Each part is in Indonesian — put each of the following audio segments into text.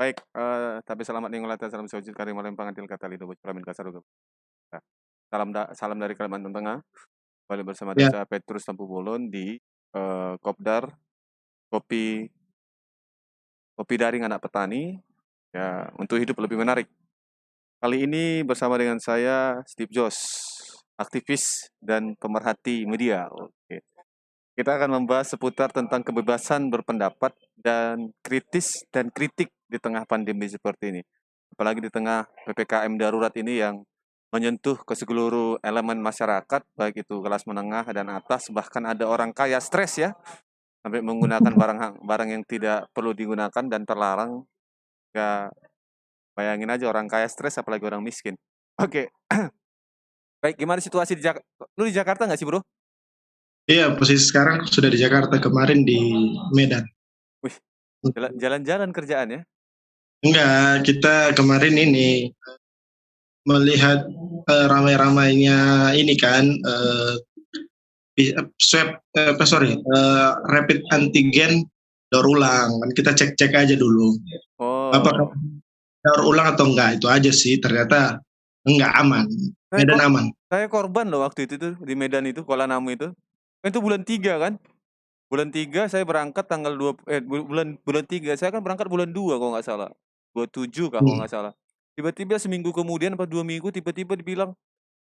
Baik, tapi selamat ningolata salam sujud kari malempang antil kata lido pramin kasaruga. Nah, salam dari Kalimantan Tengah. Kembali bersama Ya, saya Petrus Tampu Bolon di Kopdar Kopi Kopi Daring Anak Petani ya untuk hidup lebih menarik. Kali ini bersama dengan saya Steve Jos, aktivis dan pemerhati media. Oke. Kita akan membahas seputar tentang kebebasan berpendapat dan kritis dan kritik di tengah pandemi seperti ini. Apalagi di tengah PPKM darurat ini yang menyentuh ke seluruh elemen masyarakat, baik itu kelas menengah dan atas, bahkan ada orang kaya stres ya, sampai menggunakan barang yang tidak perlu digunakan dan terlarang. Ya, bayangin aja orang kaya stres, apalagi orang miskin. Oke, baik, gimana situasi di Jakarta? Lu di Jakarta nggak sih, bro? iya, posisi sekarang sudah di Jakarta, kemarin di Medan. Wih, jalan-jalan kerjaan ya? Enggak, kita kemarin ini melihat ramai-ramainya ini kan swab rapid antigen daur ulang kan kita cek-cek aja dulu apakah Oh, daur ulang atau enggak, itu aja sih. Ternyata enggak, aman. saya Medan kok aman. saya korban loh waktu itu tuh di Medan itu, Kuala Namu itu. Itu bulan 3 kan? Bulan 3 saya berangkat tanggal 2 bulan bulan 3 saya kan berangkat bulan 2 kalau nggak salah. 27 kah kalau Hmm. nggak salah. Tiba-tiba seminggu kemudian apa 2 minggu tiba-tiba dibilang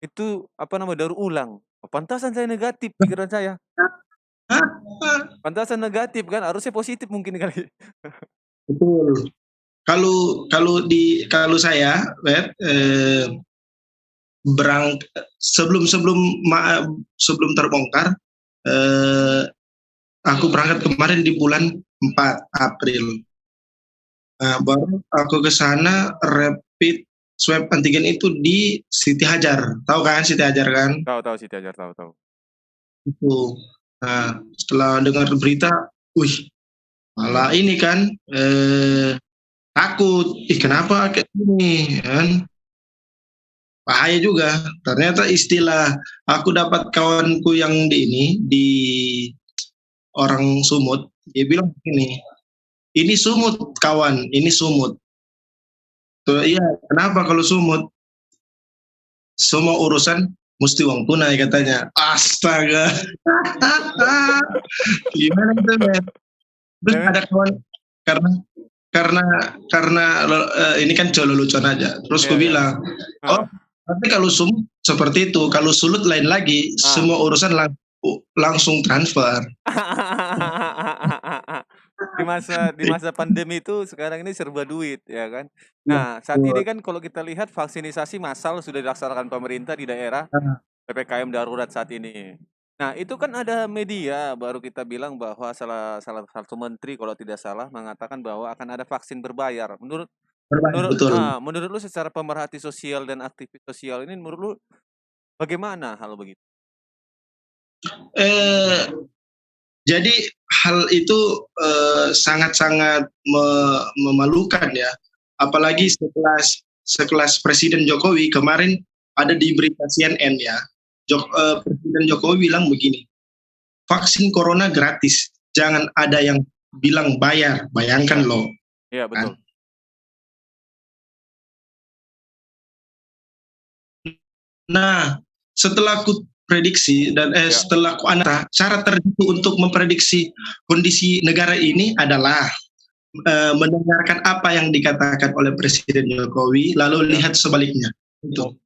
itu apa nama daur ulang. Oh, pantasan saya negatif pikiran saya. Pantasan negatif kan harusnya positif mungkin kali. Betul. Kalau saya, sebelum sebelum sebelum terbongkar, eh, aku berangkat kemarin di bulan 4 April. Nah, baru aku ke sana rapid swab antigen itu di Siti Hajar. Tahu kan Siti Hajar kan? Tahu tahu sih Ajar tahu. Itu. Nah, setelah dengar berita, wih, malah ini kan takut. Ih, kenapa kayak gini kan? Bahaya juga. Ternyata istilah aku dapat kawanku yang di ini di orang Sumut, dia bilang begini, ini sumut kawan, ini sumut. Tuh, iya, kenapa kalau sumut? Semua urusan mesti uang tunai katanya. Astaga. Gimana itu, men? Terus Jangan ada kawan, karena karena karena ini kan colo lucuan aja. Terus iya ku iya. bilang, oh, Heeh. tapi kalau sumut seperti itu, kalau sulut lain lagi, Ah. semua urusan langsung transfer. Di masa pandemi itu sekarang ini serba duit ya kan. Nah, saat ini kan kalau kita lihat vaksinasi massal sudah dilaksanakan pemerintah di daerah PPKM darurat saat ini. Nah, itu kan ada media baru kita bilang bahwa salah salah satu menteri kalau tidak salah mengatakan bahwa akan ada vaksin berbayar. Menurut Berbahaya, menurut betul. menurut lu secara pemerhati sosial dan aktivis sosial ini menurut lu bagaimana hal begitu? Eh, jadi hal itu sangat-sangat memalukan ya. Apalagi sekelas Presiden Jokowi kemarin ada di berita CNN ya. Presiden Jokowi bilang begini, vaksin corona gratis, jangan ada yang bilang bayar. Iya, Bayangkan loh. iya Kan? betul. Nah, setelah aku prediksi dan Ya. setelah aku analisa, cara tertentu untuk memprediksi kondisi negara ini adalah mendengarkan apa yang dikatakan oleh Presiden Jokowi, lalu Ya. lihat sebaliknya. Itu.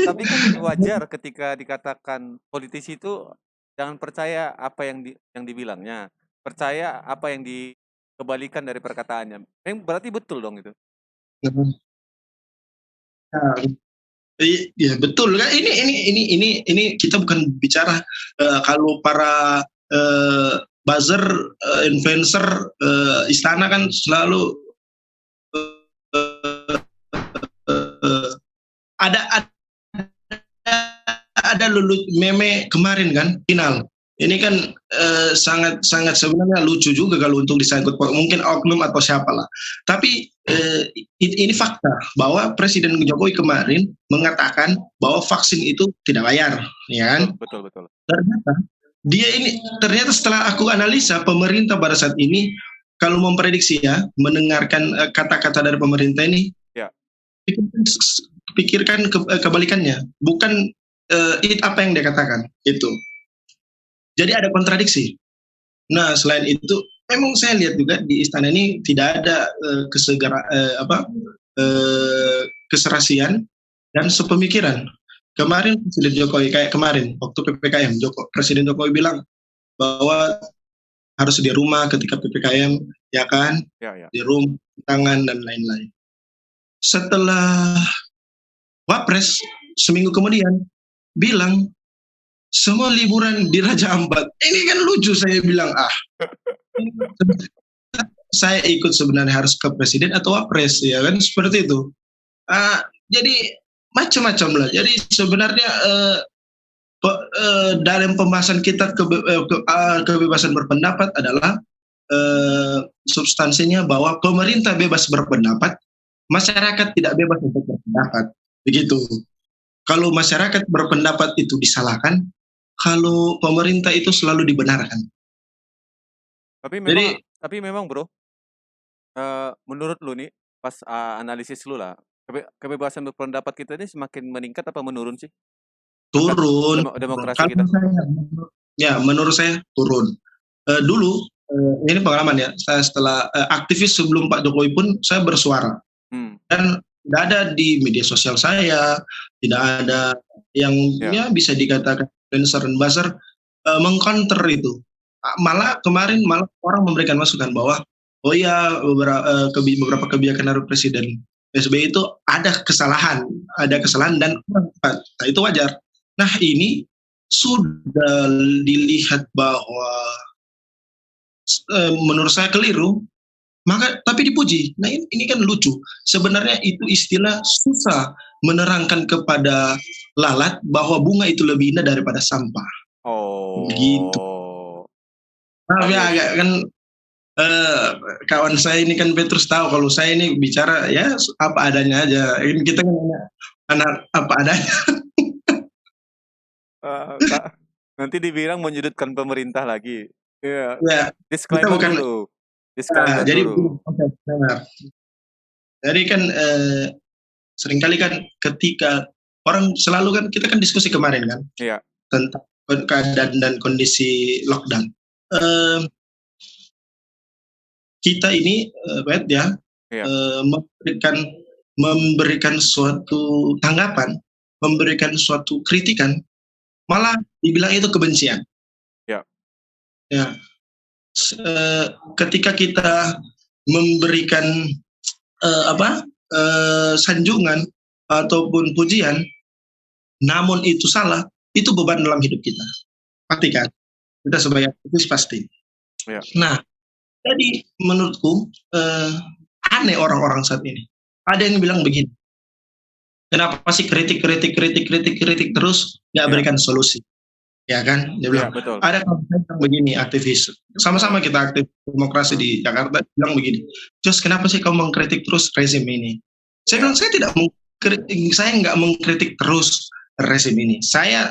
Tapi kan wajar ketika dikatakan politisi itu jangan percaya apa yang dibilangnya, percaya apa yang dikebalikan dari perkataannya. Berarti betul dong itu. Nah, iya betul kan. Ini kita bukan bicara kalau para buzzer, influencer, istana kan selalu uh, ada ada meme kemarin kan final. Ini kan sangat sangat sebenarnya lucu juga kalau untuk disangkut mungkin oknum atau siapalah. Tapi ini fakta bahwa Presiden Jokowi kemarin mengatakan bahwa vaksin itu tidak bayar, ya kan? Betul betul betul. Ternyata dia ini ternyata setelah aku analisa pemerintah pada saat ini kalau memprediksi ya, mendengarkan kata-kata dari pemerintah ini, Ya. pikirkan kebalikannya, bukan apa yang dia katakan itu. Jadi ada kontradiksi. Nah, selain itu, memang saya lihat juga di istana ini tidak ada keserasian dan sepemikiran. Kemarin Presiden Jokowi kayak kemarin waktu PPKM, Presiden Jokowi bilang bahwa harus di rumah ketika PPKM, ya kan, Ya. di rumah, tangan dan lain-lain. Setelah Wapres seminggu kemudian bilang semua liburan di Raja Ampat. Ini kan lucu, saya bilang saya ikut sebenarnya harus ke presiden atau wapres, ya kan, seperti itu. Jadi macam-macam lah. Jadi sebenarnya dalam pembahasan kita kebebasan berpendapat adalah substansinya bahwa pemerintah bebas berpendapat, masyarakat tidak bebas untuk berpendapat. Begitu. Kalau masyarakat berpendapat itu disalahkan, kalau pemerintah itu selalu dibenarkan. Tapi memang bro, menurut lu nih, pas analisis lu lah, kebebasan berpendapat kita ini semakin meningkat apa menurun sih? Turun. Demokrasi kita. Menurut saya turun. Dulu ini pengalaman ya, saya setelah aktivis sebelum Pak Jokowi pun saya bersuara. Dan tidak ada di media sosial saya, tidak ada yang bisa dikatakan influencer dan buzzer mengcounter itu. Malah kemarin orang memberikan masukan bahwa beberapa kebijakan dari Presiden SBY itu ada kesalahan dan itu wajar. Nah, ini sudah dilihat bahwa menurut saya keliru, tapi dipuji. Nah, ini kan lucu. Sebenarnya itu istilah susah menerangkan kepada lalat bahwa bunga itu lebih indah daripada sampah. Begitu. Tapi agak kan kawan saya ini kan Petrus tahu kalau saya ini bicara ya apa adanya aja. Ini kita kan anak apa adanya. Nanti dibilang menyudutkan pemerintah lagi. Ya. Disclaimer dulu. Jadi Jadi kan seringkali kan ketika orang selalu kan kita kan diskusi kemarin kan tentang keadaan dan kondisi lockdown. Kita ini memberikan suatu tanggapan, memberikan suatu kritikan, malah dibilang itu kebencian. Ketika kita memberikan sanjungan ataupun pujian, namun itu salah, itu beban dalam hidup kita. Pasti kan? Kita sebagai aktivis pasti. Nah, jadi menurutku aneh orang-orang saat ini. Ada yang bilang begini, kenapa sih kritik terus nggak berikan solusi? Ya kan? Dia bilang, ada yang begini aktivis, sama-sama kita aktif demokrasi di Jakarta, bilang begini, terus kenapa sih kamu mengkritik terus rezim ini? Saya bilang, saya nggak mengkritik terus rezim ini. Saya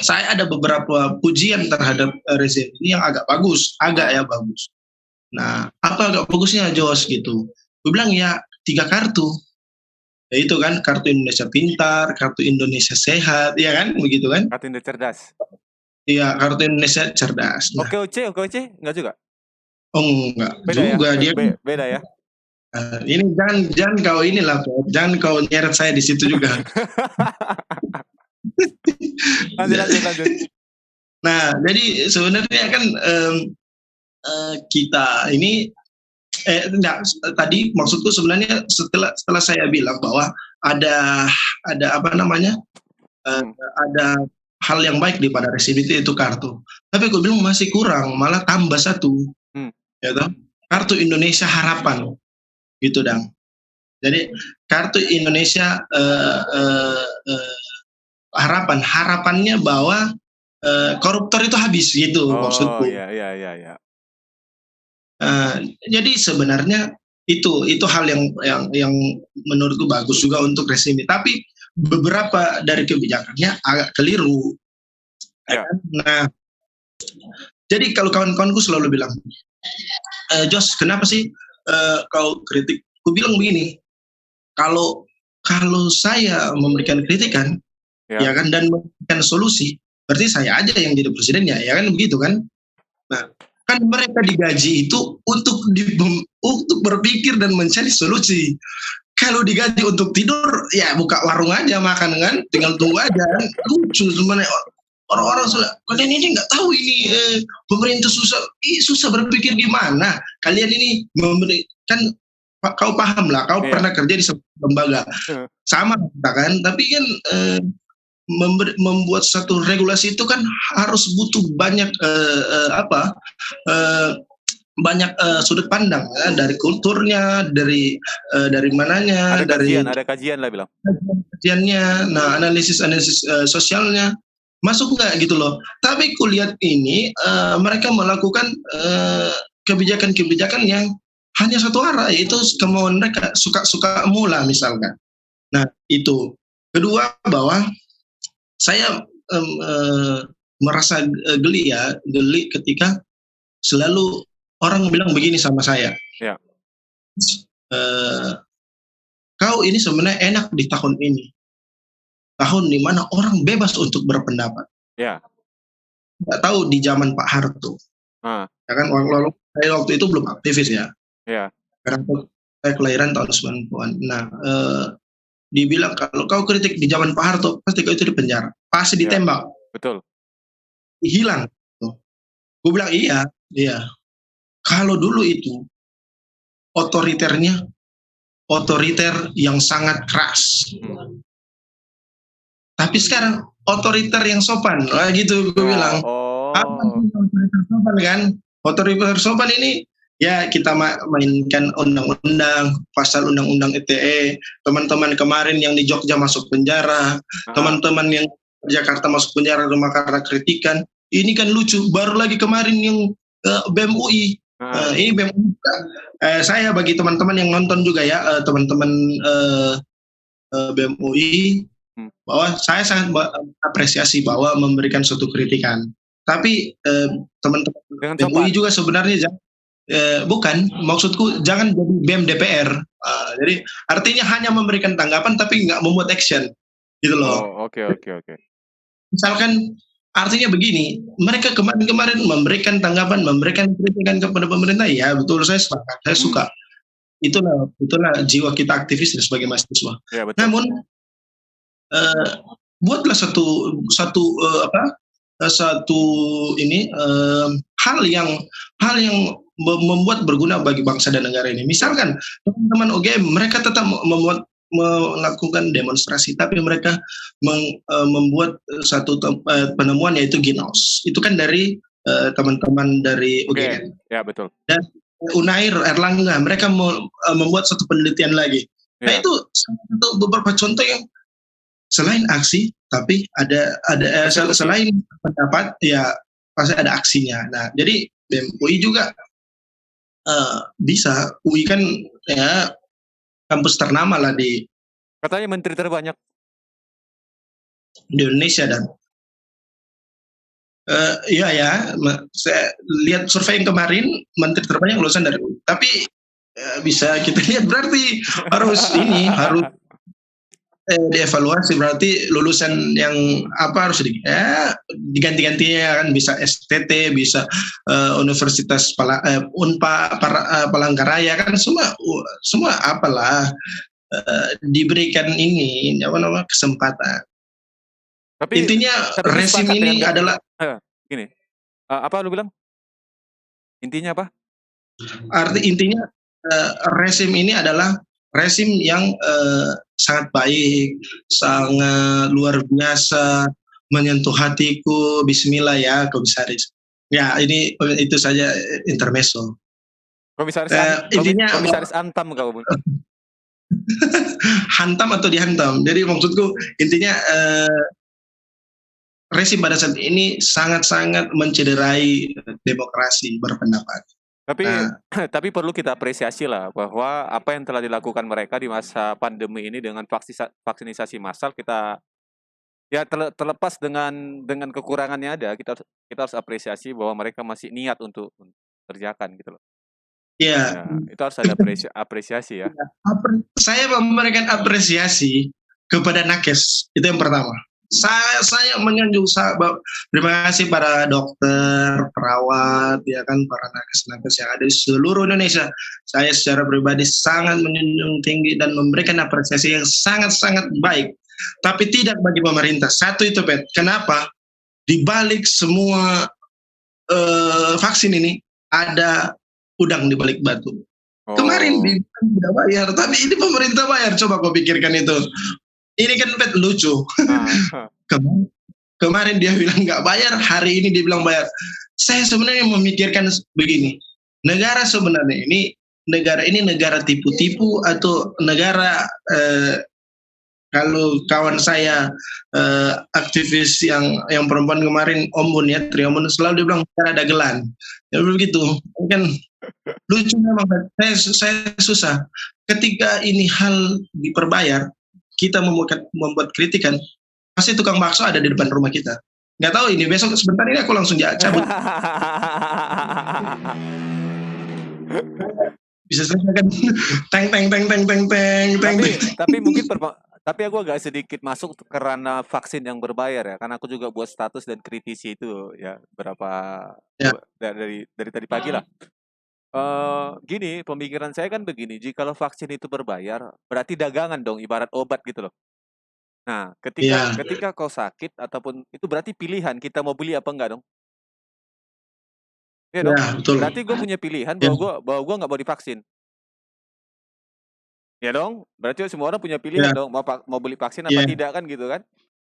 ada beberapa pujian terhadap rezim ini yang agak bagus. Nah, apa agak bagusnya Jos gitu? Gue bilang ya 3 kartu. Ya itu kan, kartu Indonesia Pintar, kartu Indonesia Sehat, ya kan, begitu kan? Kartu Indonesia Cerdas. Iya, kartu Indonesia Cerdas. Nah. Oke, enggak juga? Oh, enggak beda juga ya? Dia. Beda ya? Ini jangan kau inilah, jangan kau nyeret saya di situ juga. lanjut. Nah, jadi sebenarnya kan kita ini tadi maksudku sebenarnya setelah saya bilang bahwa ada ada hal yang baik di pada rezim itu kartu. Tapi aku bilang masih kurang, malah tambah satu. Kartu Indonesia Harapan. Gitu, Dang. Jadi kartu Indonesia harapannya bahwa koruptor itu habis gitu maksudku. Iya. Jadi sebenarnya itu hal yang menurutku bagus juga untuk rezim ini. Tapi beberapa dari kebijakannya agak keliru. Ya. kan? Nah, jadi kalau kawan-kawanku selalu bilang, Jos, kenapa sih kau kritik? Aku bilang begini, kalau kalau saya memberikan kritikan, Ya. ya kan, dan memberikan solusi, berarti saya aja yang jadi presidennya, ya kan begitu kan? Nah, kan mereka digaji itu untuk berpikir dan mencari solusi. Kalau digaji untuk tidur, ya buka warung aja makan kan, tinggal tunggu aja. Kan? Lucu sebenarnya orang-orang sudah kalian ini nggak tahu ini pemerintah susah berpikir gimana. Kalian ini kan kau paham lah, kau Iya. pernah kerja di sebuah lembaga sama kita kan, tapi kan membuat satu regulasi itu kan harus butuh banyak eh, banyak sudut pandang ya, dari kulturnya, dari mananya, dari Ada kajian lah bilang. kajiannya, nah analisis sosialnya masuk nggak gitu loh. Tapi kulihat ini mereka melakukan kebijakan-kebijakan yang hanya satu arah, yaitu kemauan mereka, suka-suka mula misalkan. Nah itu. Kedua bahwa saya merasa geli ketika selalu orang bilang begini sama saya. Ya. Kau ini sebenarnya enak di tahun ini. Tahun di mana orang bebas untuk berpendapat. Ya. Nggak tahu di zaman Pak Harto. Ya kan, saya waktu itu belum aktivis ya. Ya. Karena saya kelahiran tahun 90-an. Nah, dibilang kalau kau kritik di zaman Pak Harto, pasti kau itu di penjara. Pasti ditembak. Betul. Hilang. Gue bilang iya. Kalau dulu itu otoriter yang sangat keras. Tapi sekarang otoriter yang sopan. Wah gitu gue bilang. Apa otoriter sopan kan? Otoriter sopan ini ya kita mainkan undang-undang, pasal undang-undang ITE. Teman-teman kemarin yang di Jogja masuk penjara, teman-teman yang di Jakarta masuk penjara rumah karena kritikan. Ini kan lucu. Baru lagi kemarin yang BEM UI. Ini BEM UI. Saya bagi teman-teman yang nonton juga ya, teman-teman BEM UI, bahwa saya sangat apresiasi bahwa memberikan suatu kritikan. Tapi teman-teman BEM UI juga sebenarnya bukan, maksudku jangan jadi BEM DPR. Jadi artinya hanya memberikan tanggapan tapi nggak membuat action, gitu loh. Oke. Misalkan artinya begini, mereka kemarin memberikan tanggapan, memberikan kritikan kepada pemerintah, ya betul, saya sepakat, saya suka. Itulah jiwa kita aktivis sebagai mahasiswa. Ya, betul. Namun buatlah satu hal yang membuat berguna bagi bangsa dan negara ini. Misalkan teman-teman OGM mereka tetap melakukan demonstrasi, tapi mereka membuat satu penemuan, yaitu greenhouse. Itu kan dari teman-teman dari UGM. Ya, betul. Dan Unair, Erlangga, mereka membuat satu penelitian lagi. Nah itu beberapa contoh yang selain aksi, tapi ada selain pendapat, ya pasti ada aksinya. Nah jadi BEM UI juga bisa. UI kan ya kampus ternama lah di katanya menteri terbanyak di Indonesia. Dan iya, saya lihat survei yang kemarin menteri terbanyak lulusan dari UI. Tapi bisa kita lihat berarti harus dievaluasi, berarti lulusan yang harus diganti-gantinya kan, bisa STT, bisa Universitas Unpa Palangkaraya kan, semua apalah diberikan ini kesempatan. Tapi intinya resim ini adalah gini. Apa lu bilang? Intinya apa? Intinya resim ini adalah resim yang sangat baik, sangat luar biasa, menyentuh hatiku. Bismillah ya, komisaris. Ya, itu saja intermezzo. Komisaris komisaris Antam kau. Hantam atau dihantam. Jadi maksudku intinya resim pada saat ini sangat-sangat mencederai demokrasi berpendapat. Tapi perlu kita apresiasi lah bahwa apa yang telah dilakukan mereka di masa pandemi ini dengan vaksinisasi massal, kita Ya terlepas dengan kekurangannya ada, kita harus apresiasi bahwa mereka masih niat untuk kerjakan gitu loh. Ya, Ya, itu harus ada apresiasi ya. saya memberikan apresiasi kepada nakes, itu yang pertama. Saya menyanjung terima kasih para dokter, perawat, ya kan, para nakes-nakes yang ada di seluruh Indonesia. Saya secara pribadi sangat menjunjung tinggi dan memberikan apresiasi yang sangat-sangat baik. Tapi tidak bagi pemerintah. Satu itu, Pet. Kenapa? Di balik semua vaksin ini ada udang di balik batu. Kemarin Oh. tidak bayar, tapi ini pemerintah bayar. Coba kau pikirkan itu. Ini kan Pet lucu. Kemarin dia bilang nggak bayar, hari ini dia bilang bayar. Saya sebenarnya memikirkan begini, negara sebenarnya ini negara tipu-tipu atau negara kalau kawan saya aktivis yang perempuan kemarin Ombun ya, Triombun selalu dia bilang negara dagelan. Ya begitu. Kan lucu memang. Saya susah. Ketika ini hal diperbayar, kita membuat kritikan, pasti tukang bakso ada di depan rumah kita. Nggak tahu ini besok sebentar ini aku langsung cabut. Bisa saja kan teng teng teng teng teng teng teng. Tapi mungkin tapi aku agak sedikit masuk karena vaksin yang berbayar ya, karena aku juga buat status dan kritisi itu ya berapa Ya. dari tadi pagi lah. Gini, pemikiran saya kan begini, jikalau vaksin itu berbayar, berarti dagangan dong, ibarat obat gitu loh. Nah, ketika kau sakit ataupun itu berarti pilihan kita mau beli apa enggak dong? Iya dong. Ya, betul. Berarti gue punya pilihan bahwa gue nggak mau divaksin. Ya dong. Berarti semua orang punya pilihan dong, mau beli vaksin apa tidak kan gitu kan?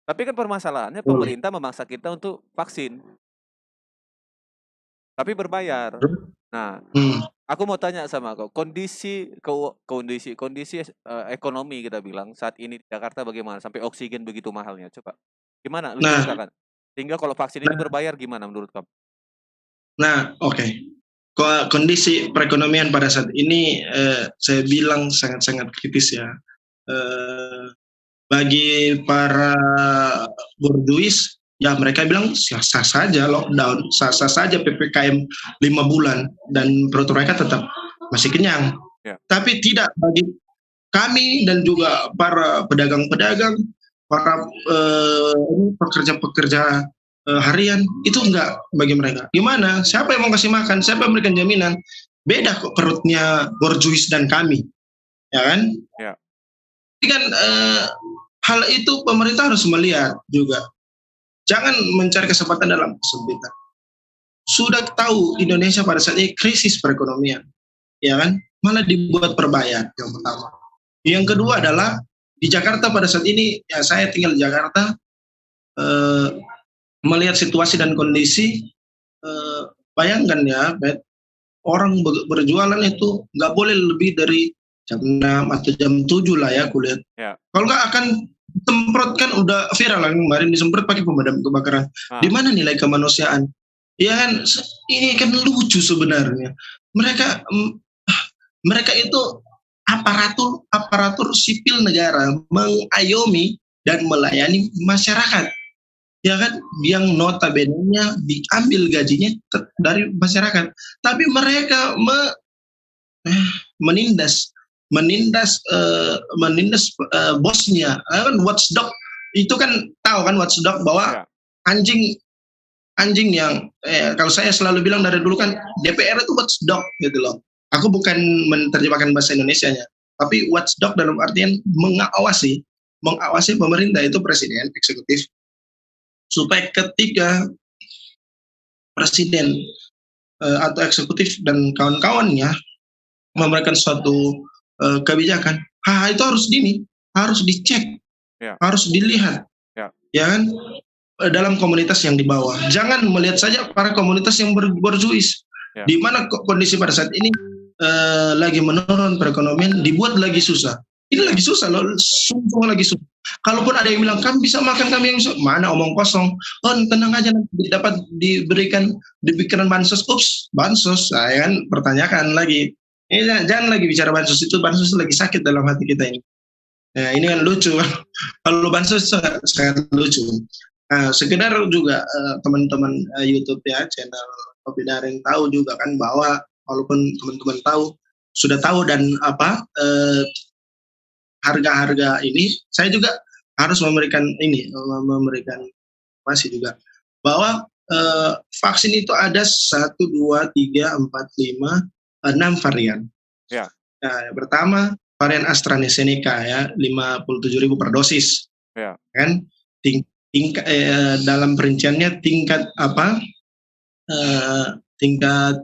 Tapi kan permasalahannya pemerintah memaksa kita untuk vaksin. Tapi berbayar. Nah, aku mau tanya sama kau, kondisi ekonomi kita bilang saat ini di Jakarta bagaimana sampai oksigen begitu mahalnya? Coba. Gimana? Lu ceritakan. Sehingga kalau vaksin ini berbayar gimana menurut kamu? Nah, oke. Kondisi perekonomian pada saat ini saya bilang sangat-sangat kritis ya. Bagi para borduis, ya mereka bilang sah-sah saja lockdown, sah-sah saja PPKM 5 bulan dan perut mereka tetap masih kenyang. Ya. Tapi tidak bagi kami dan juga para pedagang-pedagang, para pekerja-pekerja harian, itu enggak bagi mereka. Gimana? Siapa yang mau kasih makan? Siapa yang memberikan jaminan? Beda kok perutnya borjuis dan kami, ya kan? Ya. Tapi kan hal itu pemerintah harus melihat juga. Jangan mencari kesempatan dalam kesempitan. Sudah tahu Indonesia pada saat ini krisis perekonomian, ya kan? Malah dibuat berbayar yang pertama. Yang kedua adalah di Jakarta pada saat ini, ya saya tinggal di Jakarta, melihat situasi dan kondisi, bayangkan ya, orang berjualan itu nggak boleh lebih dari jam 6 atau jam 7 lah ya kulihat. Ya. Kalau nggak akan semprotkan, udah viral lah kemarin disemprot pakai pemadam kebakaran. Di mana nilai kemanusiaan? Ya kan, ini kan lucu sebenarnya. Mereka itu aparatur sipil negara mengayomi dan melayani masyarakat, ya kan, yang notabene-nya diambil gajinya dari masyarakat, tapi mereka menindas bosnya. Kan watchdog itu kan, tahu kan watchdog bahwa anjing yang kalau saya selalu bilang dari dulu kan DPR itu watchdog gitu loh. Aku bukan menerjemahkan bahasa Indonesianya, tapi watchdog dalam artian mengawasi pemerintah itu presiden, eksekutif, supaya ketika presiden atau eksekutif dan kawan-kawannya memberikan suatu kebijakan, itu harus dicek, harus dilihat, ya kan, dalam komunitas yang di bawah. Jangan melihat saja para komunitas yang berjuis, di mana kondisi pada saat ini lagi menurun perekonomian, dibuat lagi susah. Ini lagi susah loh, sungguh lagi susah. Kalaupun ada yang bilang kami bisa makan, kami yang bisa, mana omong kosong. Tenang aja, nanti dapat diberikan bansos. Bansos, saya kan pertanyakan lagi. Jangan lagi bicara bansos, itu bansos lagi sakit dalam hati kita ini. Nah, ini kan lucu. Kalau bansos sangat, sangat lucu. Nah, sekedar juga teman-teman YouTube ya, channel Kopi Daring tahu juga kan bahwa walaupun teman-teman tahu, sudah tahu dan harga-harga ini, saya juga harus memberikan ini, memberikan masih juga bahwa vaksin itu ada 1, 2, 3, 4, 5, 6 varian. Ya. Nah, yang pertama varian AstraZeneca ya, 57.000 per dosis. Ya. Kan dalam perinciannya tingkat tingkat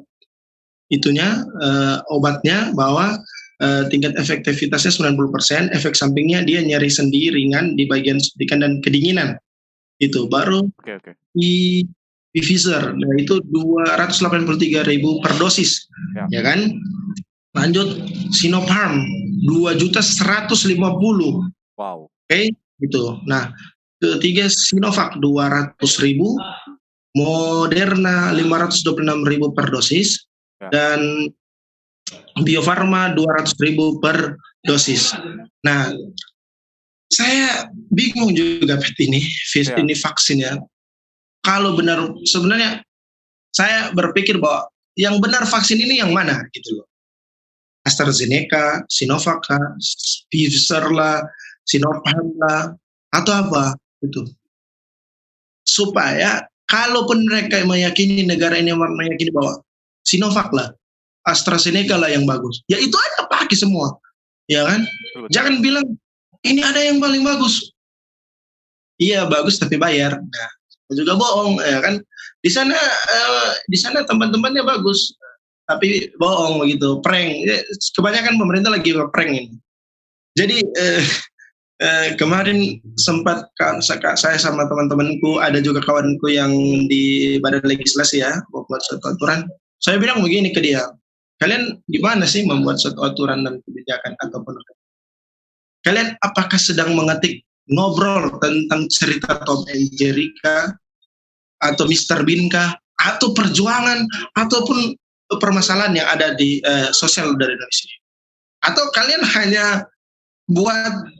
itunya obatnya bahwa tingkat efektivitasnya 90%, efek sampingnya dia nyeri sendi ringan di bagian suntikan dan kedinginan. Itu baru di Pfizer, nah itu 283.000 per dosis, ya kan? Lanjut Sinopharm 2.150.000. Wow. Oke, gitu. Nah, ketiga Sinovac 200.000, Moderna 526.000 per dosis, dan Bio Farma 200.000 per dosis. Nah, saya bingung juga ini vaksin ya. Kalau benar, sebenarnya saya berpikir bahwa yang benar vaksin ini yang mana gitu loh. AstraZeneca, Sinovac, Pfizer lah, Sinopharm lah, atau apa gitu. Supaya kalaupun mereka meyakini, negara ini meyakini bahwa Sinovac lah, AstraZeneca lah yang bagus, ya itu aja pakai semua, ya kan? Jangan bilang ini ada yang paling bagus. Iya bagus tapi bayar. Nah, juga bohong, ya kan? Di sana teman-temannya bagus, tapi bohong begitu, prank. Kebanyakan pemerintah lagi prank ini. Jadi kemarin sempat saya sama teman-temanku, ada juga kawanku yang di badan legislasi ya, membuat suatu aturan. Saya bilang begini ke dia, kalian gimana sih membuat suatu aturan dan kebijakan ataupun kalian apakah sedang mengetik ngobrol tentang cerita Tom and Jerry atau Mr. Bean atau perjuangan ataupun permasalahan yang ada di sosial dari Indonesia, atau kalian hanya buat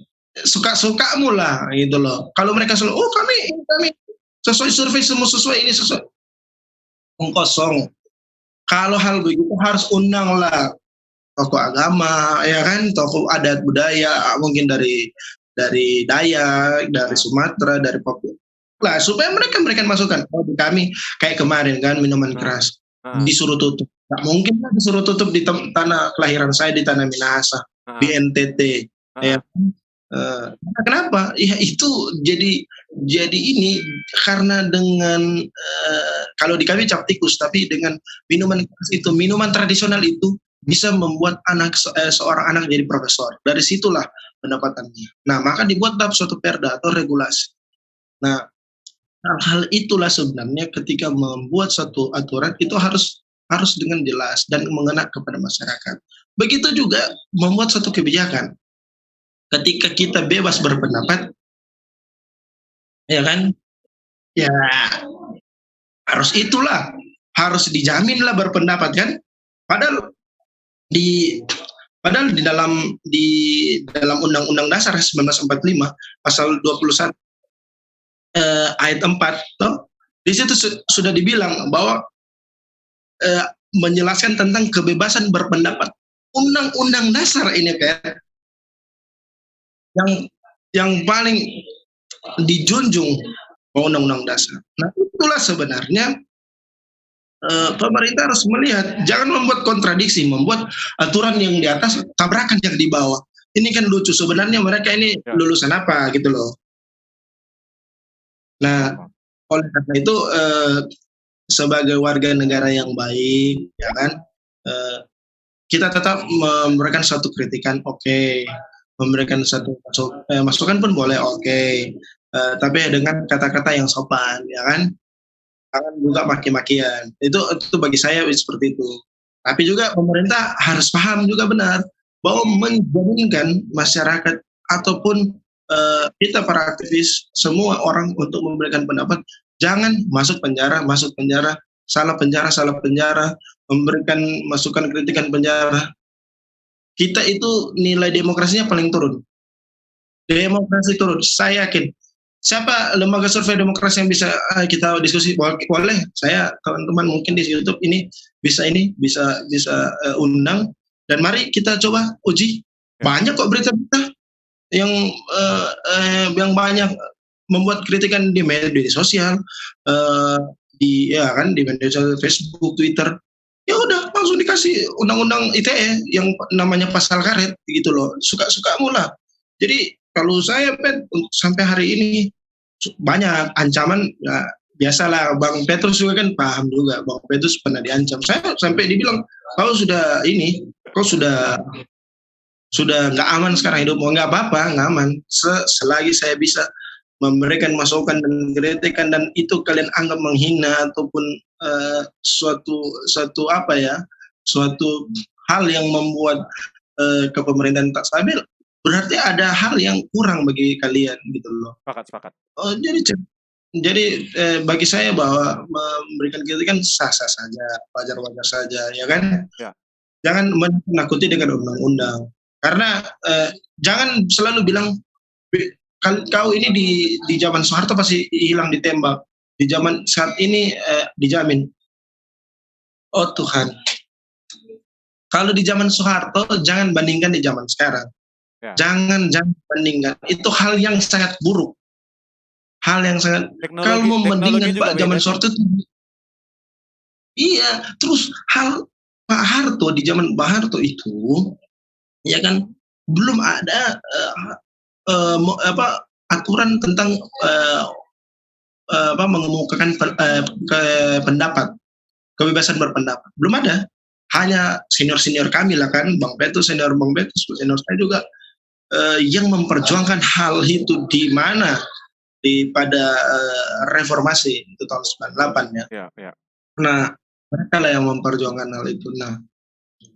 suka-sukamu lah gitu loh. Kalau mereka selalu kami sesuai survei, semua sesuai ini, sesuai kosong. Kalau hal begitu harus undang lah tokoh agama, ya kan, tokoh adat budaya, mungkin dari Dayak, dari Sumatera, dari Papua lah, supaya mereka memberikan masukan. Kami kayak kemarin kan minuman keras disuruh tutup, nggak mungkin lah disuruh tutup di tanah kelahiran saya, di tanah Minahasa, di NTT. Ya. Kenapa? Ya itu jadi ini karena dengan kalau di kami cap tikus, tapi dengan minuman keras itu, minuman tradisional itu bisa membuat seorang anak jadi profesor. Dari situlah pendapatannya. Nah, maka dibuatlah suatu perda atau regulasi. Nah, hal itulah sebenarnya ketika membuat suatu aturan itu harus dengan jelas dan mengena kepada masyarakat. Begitu juga membuat suatu kebijakan. Ketika kita bebas berpendapat, ya kan, ya harus dijaminlah berpendapat kan. Padahal di dalam Undang-Undang Dasar 1945 pasal 21 ayat 4 toh, di situ sudah dibilang bahwa menjelaskan tentang kebebasan berpendapat. Undang-Undang Dasar ini kan yang paling dijunjung Undang-Undang Dasar. Nah, itulah sebenarnya pemerintah harus melihat, jangan membuat kontradiksi, membuat aturan yang di atas tabrakan yang di bawah. Ini kan lucu, sebenarnya mereka ini lulusan apa gitu loh. Nah, oleh karena itu sebagai warga negara yang baik, ya kan, kita tetap memberikan satu kritikan, oke. Memberikan satu masukan pun boleh, oke. Tapi dengan kata-kata yang sopan, ya kan. Jangan juga maki-makian. Itu bagi saya seperti itu. Tapi juga pemerintah harus paham juga benar bahwa menjaminkan masyarakat ataupun kita para aktivis, semua orang untuk memberikan pendapat, jangan masuk penjara, salah penjara, memberikan masukan kritikan penjara. Kita itu nilai demokrasinya paling turun. demokrasi turun. Saya yakin. Siapa lembaga survei demokrasi yang bisa kita diskusi? Boleh. Saya teman-teman mungkin di YouTube ini bisa undang dan mari kita coba uji. Ya. Banyak kok berita-berita yang yang banyak membuat kritikan di media sosial, di media sosial Facebook, Twitter. Ya udah langsung dikasih undang-undang ITE yang namanya pasal karet gitu loh. Suka-sukamu lah. Jadi kalau saya sampai hari ini banyak ancaman ya, biasalah Bang Petrus juga kan paham juga. Bang Petrus pernah diancam. Saya sampai dibilang kau sudah nggak aman sekarang hidupmu. Nggak apa-apa, nggak aman. Selagi saya bisa memberikan masukan dan kritikan dan itu kalian anggap menghina ataupun suatu apa ya, suatu hal yang membuat kepemerintahan tak stabil, berarti ada hal yang kurang bagi kalian gitu loh. Sepakat. Jadi bagi saya bahwa memberikan kritikan sah-sah saja, wajar-wajar saja, ya kan? Ya. Jangan menakuti dengan undang-undang. Karena jangan selalu bilang kau ini di zaman Soeharto pasti hilang ditembak. Di zaman saat ini dijamin. Oh Tuhan. Kalau di zaman Soeharto jangan bandingkan di zaman sekarang. Ya. Jangan bandingkan. Itu hal yang sangat buruk. Hal yang sangat kalau mau membandingkan Pak zaman Soeharto iya, terus hal Pak Harto di zaman Pak Harto itu ya kan belum ada aturan tentang mengemukakan pendapat, kebebasan berpendapat. Belum ada. Hanya senior kami lah kan, Bang Petrus, senior Bang Petrus, senior saya juga yang memperjuangkan hal itu di mana pada reformasi itu tahun 98 ya. Ya. Nah, mereka lah yang memperjuangkan hal itu. Nah,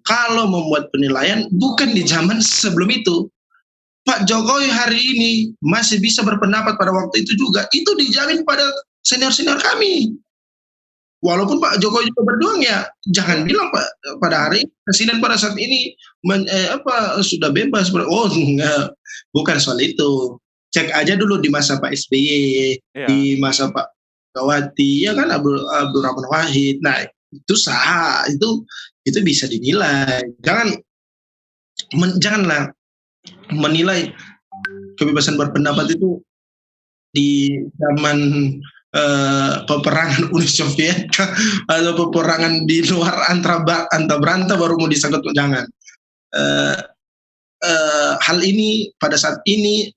kalau membuat penilaian bukan di zaman sebelum itu. Pak Jokowi hari ini masih bisa berpendapat pada waktu itu juga. Itu dijamin pada senior-senior kami. Walaupun Pak Jokowi juga berjuang ya, jangan bilang pada hari presiden pada saat ini sudah bebas. Oh enggak, bukan soal itu. Cek aja dulu di masa Pak SBY, di masa Pak Megawati, ya kan Abdurrahman Wahid. Nah itu sah, itu bisa dinilai. Janganlah menilai kebebasan berpendapat itu di zaman peperangan Uni Soviet atau peperangan di luar antara beranta baru mau disangkut, jangan. Hal ini pada saat ini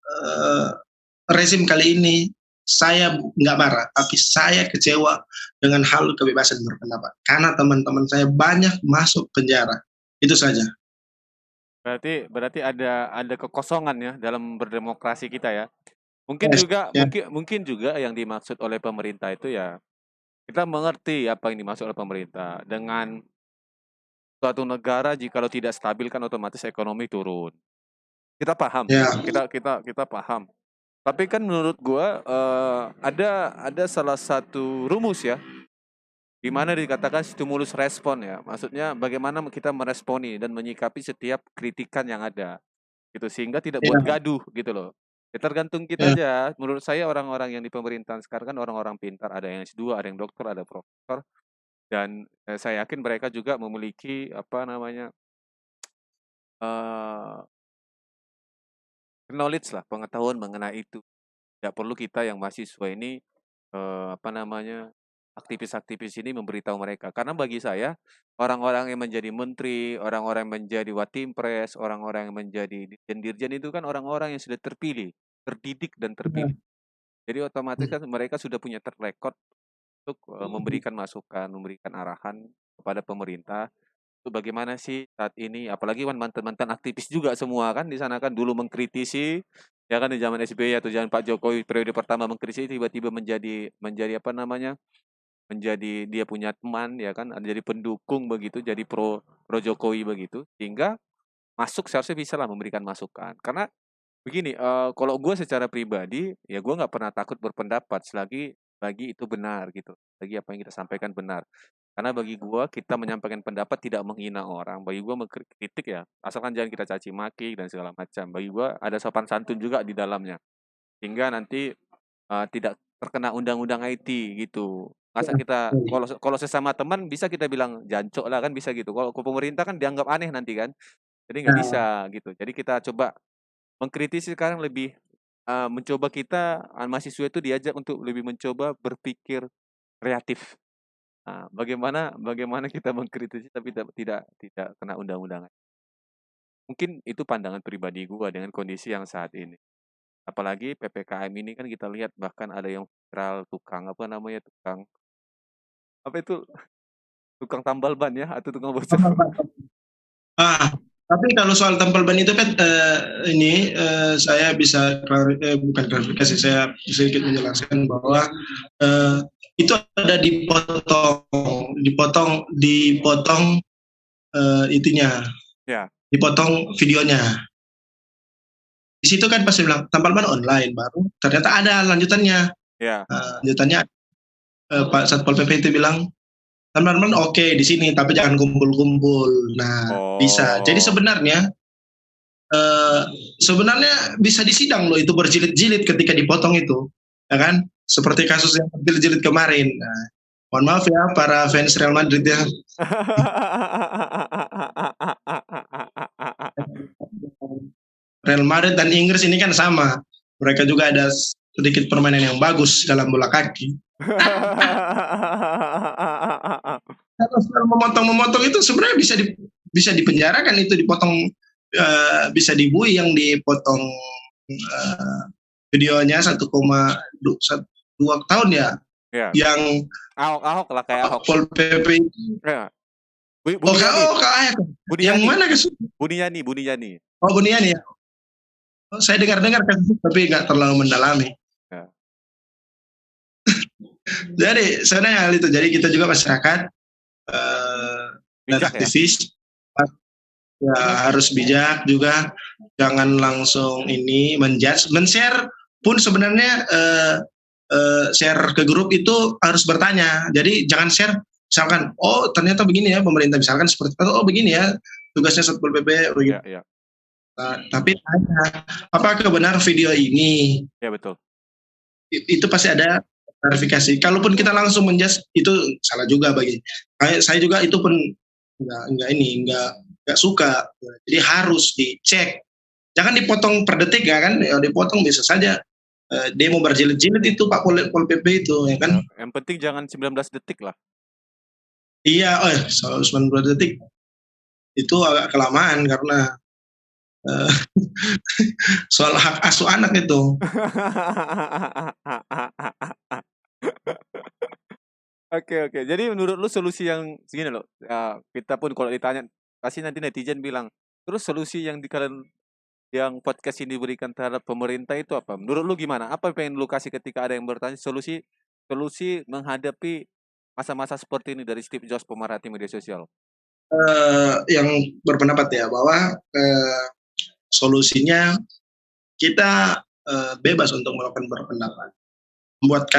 rezim kali ini saya nggak marah, tapi saya kecewa dengan hal kebebasan berpendapat karena teman-teman saya banyak masuk penjara. Itu saja. Berarti ada kekosongan ya dalam berdemokrasi kita ya. Mungkin juga yang dimaksud oleh pemerintah itu ya kita mengerti apa yang dimaksud oleh pemerintah. Dengan suatu negara jikalau tidak stabil kan otomatis ekonomi turun. Kita paham. Ya. Kita paham. Tapi kan menurut gua ada salah satu rumus ya, di mana dikatakan stimulus respon ya. Maksudnya bagaimana kita meresponi dan menyikapi setiap kritikan yang ada. Gitu sehingga tidak buat gaduh gitu loh. Ya tergantung kita aja. Menurut saya orang-orang yang di pemerintahan sekarang kan orang-orang pintar, ada yang S2, ada yang dokter, ada profesor, dan saya yakin mereka juga memiliki knowledge lah, pengetahuan mengenai itu. Tidak perlu kita yang mahasiswa ini aktivis-aktivis ini memberitahu mereka. Karena bagi saya orang-orang yang menjadi menteri, orang-orang yang menjadi watimpres, orang-orang yang menjadi dirjen-dirjen itu kan orang-orang yang sudah terpilih, terdidik dan terpilih. Jadi otomatis kan mereka sudah punya track record untuk memberikan masukan, memberikan arahan kepada pemerintah. Itu bagaimana sih saat ini, apalagi kan mantan-mantan aktivis juga semua kan di sana kan dulu mengkritisi, ya kan di zaman SBY atau zaman Pak Jokowi periode pertama mengkritisi tiba-tiba menjadi dia punya teman ya kan, jadi pendukung begitu, jadi pro Jokowi begitu, sehingga seharusnya bisa lah memberikan masukan. Karena begini, kalau gue secara pribadi ya gue nggak pernah takut berpendapat selagi bagi itu benar gitu, bagi apa yang kita sampaikan benar. Karena bagi gua kita menyampaikan pendapat tidak menghina orang. Bagi gua mengkritik ya, asalkan jangan kita caci maki dan segala macam. Bagi gua ada sopan santun juga di dalamnya. Hingga nanti tidak terkena undang-undang IT gitu. Masa kita kalau kalau sesama teman bisa kita bilang jancok lah kan bisa gitu. Kalau ke pemerintah kan dianggap aneh nanti kan. Jadi nggak Nah, bisa gitu. Jadi kita coba mengkritisi sekarang lebih mencoba kita mahasiswa itu diajak untuk lebih mencoba berpikir kreatif. Bagaimana bagaimana kita mengkritisi tapi tidak kena undang-undang. Mungkin itu pandangan pribadi gua dengan kondisi yang saat ini. Apalagi PPKM ini kan kita lihat bahkan ada yang viral tukang apa namanya, apa itu, tukang tambal ban ya atau tukang bocor. ah, tapi kalau soal tempel ban itu kan ini saya bisa bukan klarifikasi, saya sedikit menjelaskan bahwa eh, itu ada dipotong itunya, Ya, dipotong videonya. Di situ kan pasti bilang tambal ban online, baru ternyata ada lanjutannya. ya. Lanjutannya Pak Satpol PP itu bilang teman-teman oke di sini tapi jangan kumpul-kumpul. Nah, bisa. Jadi Oh. eh, sebenarnya bisa disidang loh itu berjilid-jilid ketika dipotong itu, ya kan? Seperti kasus yang berjilid-jilid kemarin. Nah, mohon maaf ya para fans Real Madrid ya. Real Madrid dan Inggris ini kan sama. Mereka juga ada sedikit permainan yang bagus dalam bola kaki. Kalau soal memotong-memotong itu sebenarnya bisa dipenjarakan, itu dipotong, bisa dibui yang dipotong videonya 1,2 tahun ya, Ya, yang Ahok lah kayak Ahok. Pol PP. Ya. Oh, yang mana kasus? Buniani. Oh, Buniani ya. Oh, saya dengar-dengar kasus tapi nggak terlalu mendalami. Ya. Jadi sebenarnya hal itu. Jadi kita juga masyarakat dan Bijak ya. aktivis ya harus bijak juga, jangan langsung ini menjudge, men-share pun sebenarnya share ke grup itu harus bertanya. Jadi jangan share misalkan oh ternyata begini ya pemerintah, misalkan seperti itu, oh begini ya tugasnya Satpol PP begitu. Ya. Tapi tanya apakah benar video ini, Ya betul. itu pasti ada klarifikasi. Kalaupun kita langsung menjudge itu salah juga bagi saya juga, itu pun nggak suka. Jadi harus dicek, jangan dipotong per detik ya kan, ya, dipotong bisa saja demo berjilid-jilid itu Pak Pol PP itu ya kan. Yang penting jangan 19 detik lah. Iya, 19 detik itu agak kelamaan karena soal hak asuh anak itu. Oke. Jadi menurut lu solusi yang segini loh, kita pun kalau ditanya pasti nanti netizen bilang, terus solusi yang kalian yang podcast ini berikan terhadap pemerintah itu apa? Menurut lu gimana? Apa yang pengen lu kasih ketika ada yang bertanya solusi solusi menghadapi masa-masa seperti ini dari Steve Jobs pemerhati media sosial? Yang berpendapat ya bahwa solusinya kita bebas untuk melakukan berpendapat, membuat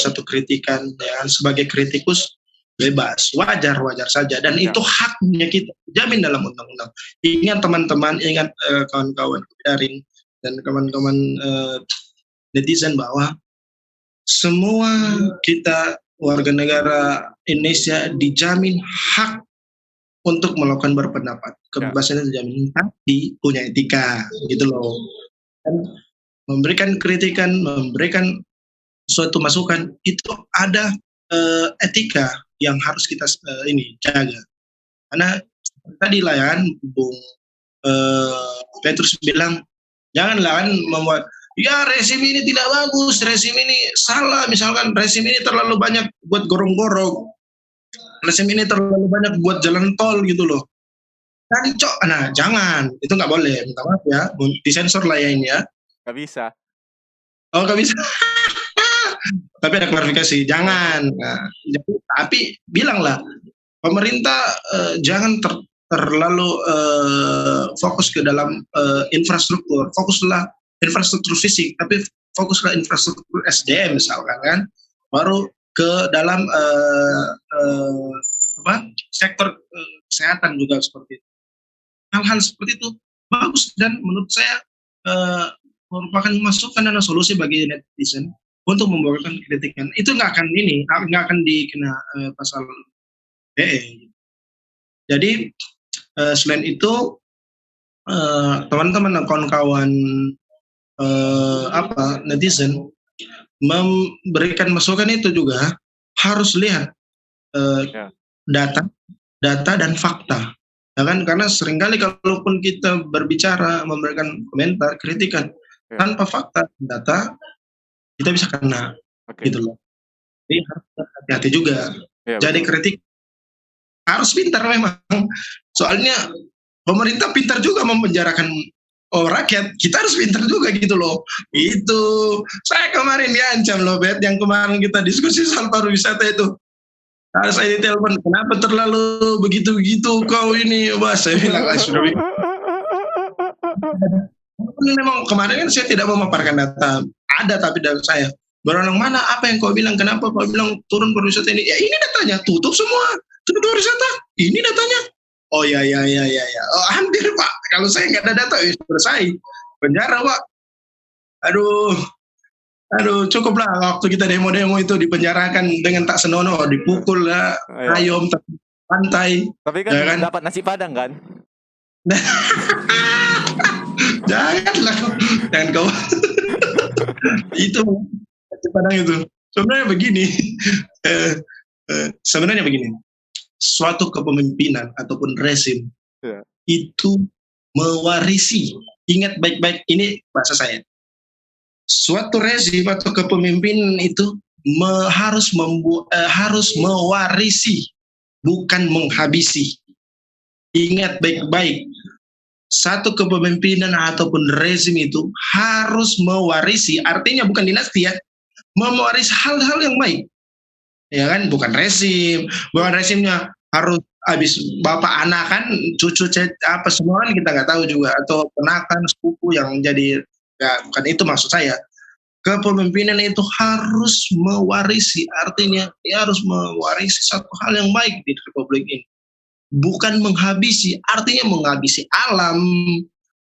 satu kritikan ya, sebagai kritikus bebas, wajar saja, dan Ya. itu haknya kita, jamin dalam undang-undang. Ingat teman-teman, ingat kawan-kawan daring dan kawan-kawan netizen bahwa semua kita warga negara Indonesia dijamin hak untuk melakukan berpendapat, kebebasannya dijamin, tapi punya etika gitu loh. Dan memberikan kritikan, memberikan suatu masukan itu ada etika yang harus kita ini jaga. Karena tadi lah kan Bung Petrus bilang janganlah kan membuat ya resim ini tidak bagus, resim ini salah, misalkan resim ini terlalu banyak buat gorong-gorong, resim ini terlalu banyak buat jalan tol gitu loh. Cancok, nah jangan, itu nggak boleh, minta maaf ya, disensor lah ya ini ya. Gak bisa. Oh nggak bisa. Tapi ada klarifikasi, jangan. Nah, tapi bilanglah pemerintah jangan terlalu fokus ke dalam infrastruktur, fokuslah infrastruktur fisik, tapi fokus ke infrastruktur SDM misalkan kan, baru ke dalam sektor kesehatan juga seperti itu. Hal-hal seperti itu bagus dan menurut saya merupakan masukan dan solusi bagi netizen untuk membawakan kritikan. Itu nggak akan dikena pasal DE. Jadi selain itu teman-teman dan kawan-kawan netizen memberikan masukan itu juga harus lihat data dan fakta, ya kan? Karena seringkali kalaupun kita berbicara memberikan komentar kritikan tanpa fakta data, kita bisa kena gitu loh. Jadi harus hati-hati juga. Jadi kritik harus pintar memang, soalnya pemerintah pintar juga memenjarakan rakyat, kita harus pintar juga gitu loh. Itu saya kemarin diancam loh, Bet, yang kemarin kita diskusi soal pariwisata itu. Saya ditelepon, kenapa terlalu begitu-begitu kau ini, wah saya bilang sudah. Memang kemarin kan saya tidak memaparkan data, ada tapi dari saya. Berorang mana, apa yang kau bilang, kenapa kau bilang turun pariwisata ini? Ya ini datanya, tutup semua, tutup pariwisata, ini datanya. Oh ya. Oh, hampir Pak, kalau saya nggak ada data, selesai. Penjara Pak. Aduh, cukuplah waktu kita demo-demo itu dipenjarakan dengan tak senonoh, dipukul lah, ayam, pantai. Tapi kan, ya kan? Dapat nasi padang kan? Jangan kau. Itu nasi padang itu. Sebenarnya begini. Suatu kepemimpinan ataupun rezim itu mewarisi. Ingat baik-baik, ini bahasa saya. Suatu rezim atau kepemimpinan itu harus mewarisi, bukan menghabisi. Ingat baik-baik, satu kepemimpinan ataupun rezim itu harus mewarisi, artinya bukan dinasti ya, mewarisi hal-hal yang baik, ya kan? Bukan rezimnya harus habis bapak anak kan, cucu apa semua kan kita nggak tahu juga, atau ponakan sepupu yang jadi. Ya, bukan itu maksud saya. Kepemimpinan itu harus mewarisi, artinya dia harus mewarisi satu hal yang baik di Republik ini. Bukan menghabisi, artinya menghabisi alam,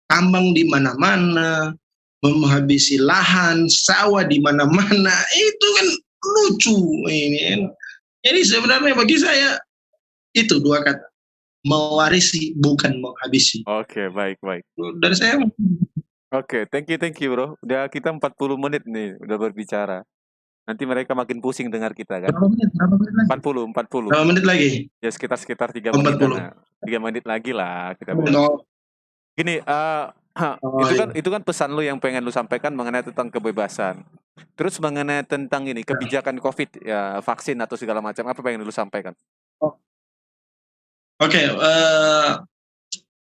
tambang di mana-mana, menghabisi lahan, sawah di mana-mana, itu kan lucu ini. Jadi sebenarnya bagi saya itu dua kata, mewarisi bukan menghabisi. Oke, baik. Dari saya. Oke, thank you bro. Udah kita 40 menit nih udah berbicara. Nanti mereka makin pusing dengar kita kan. Berapa menit lagi? 40. Berapa menit lagi? Ya sekitar 3 menit. 3 menit lagi lah kita. Gini, itu kan pesan lu yang pengen lu sampaikan mengenai tentang kebebasan. Terus mengenai tentang ini kebijakan COVID ya, vaksin atau segala macam, apa pengen lu sampaikan? Oke,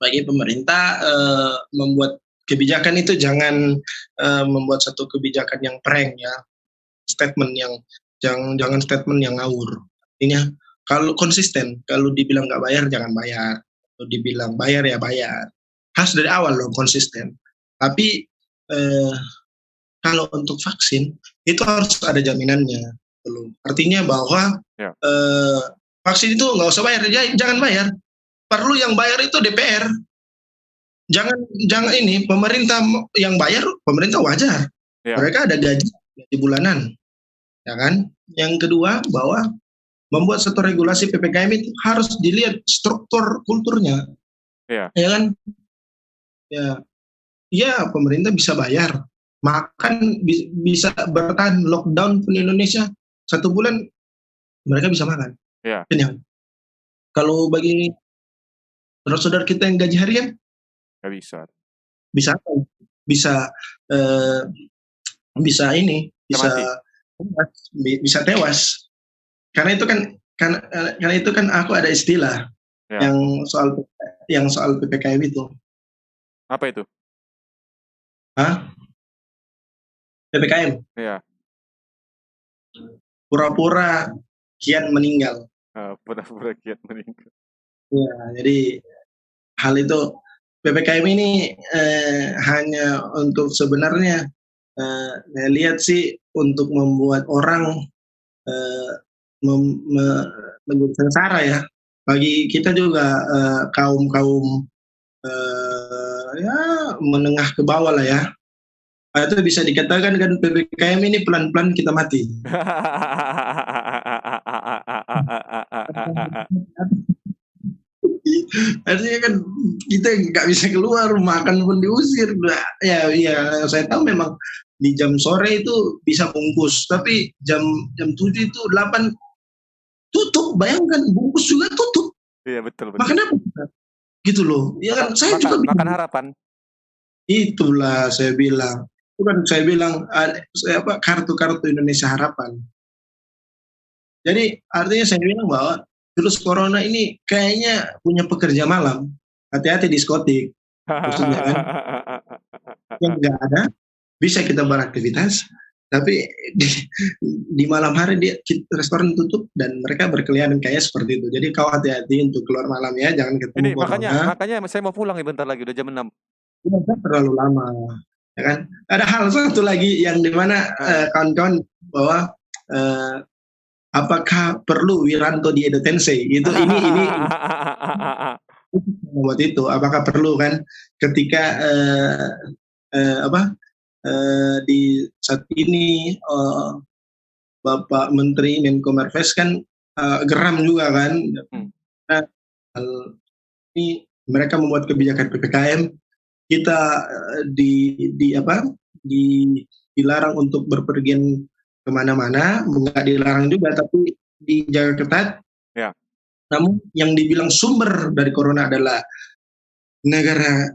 bagi pemerintah membuat kebijakan itu jangan membuat satu kebijakan yang prank ya, statement yang jangan statement yang ngawur. Artinya kalau konsisten, kalau dibilang nggak bayar jangan bayar, kalau dibilang bayar ya bayar. Harus dari awal loh konsisten. Tapi kalau untuk vaksin itu harus ada jaminannya. Artinya bahwa vaksin itu nggak usah bayar, jangan bayar. Perlu yang bayar itu DPR. Jangan ini pemerintah yang bayar, pemerintah wajar. Mereka ada gaji bulanan, ya kan? Yang kedua bahwa membuat satu regulasi PPKM itu harus dilihat struktur kulturnya, ya kan? Ya pemerintah bisa bayar, makan bisa bertahan, lockdown pun Indonesia 1 bulan mereka bisa makan. Kenyang. Kalau bagi saudara-saudara kita yang gaji harian nggak bisa. Bisa tewas. Karena itu kan aku ada istilah yang soal PPKM itu. Apa itu? PPKM. Iya. Pura-pura kian meninggal. Pura-pura kian meninggal. Ya, jadi hal itu PPKM ini hanya untuk sebenarnya saya lihat sih untuk membuat orang eh, menjadi sengsara ya. Bagi kita juga kaum kaum ya menengah ke bawah lah ya. Itu bisa dikatakan kan PPKM ini pelan-pelan kita mati. Artinya kan kita nggak bisa keluar, makan pun diusir. Ya, ya saya tahu memang di jam sore itu bisa bungkus, tapi jam jam 7 itu 8 tutup. Bayangkan bungkus juga tutup. Iya betul betul. Makan apa? Gitu loh. Ya kan saya juga Makan harapan. itulah saya bilang. Bukan saya bilang kartu-kartu Indonesia Harapan. Jadi artinya saya bilang bahwa virus corona ini kayaknya punya pekerja malam. Hati-hati diskotik, khususnya kan. Yang nggak ada, bisa kita beraktivitas, tapi di malam hari restoran tutup dan mereka berkeliaran kayak seperti itu. Jadi kau hati-hati untuk keluar malam ya, jangan ketemu Ini corona. makanya saya mau pulang nih bentar lagi, udah jam 6. Tidak terlalu lama, ya kan? Ada hal satu lagi yang dimana kawan-kawan bahwa apakah perlu Wiranto di Edo Tensei? Itu ini buat itu. Apakah perlu kan ketika di saat ini Bapak Menteri Menko Marves kan geram juga kan. Nah, ini mereka membuat kebijakan PPKM, kita dilarang untuk berpergian kemana-mana, nggak dilarang juga tapi dijaga ketat. Ya. Namun yang dibilang sumber dari corona adalah negara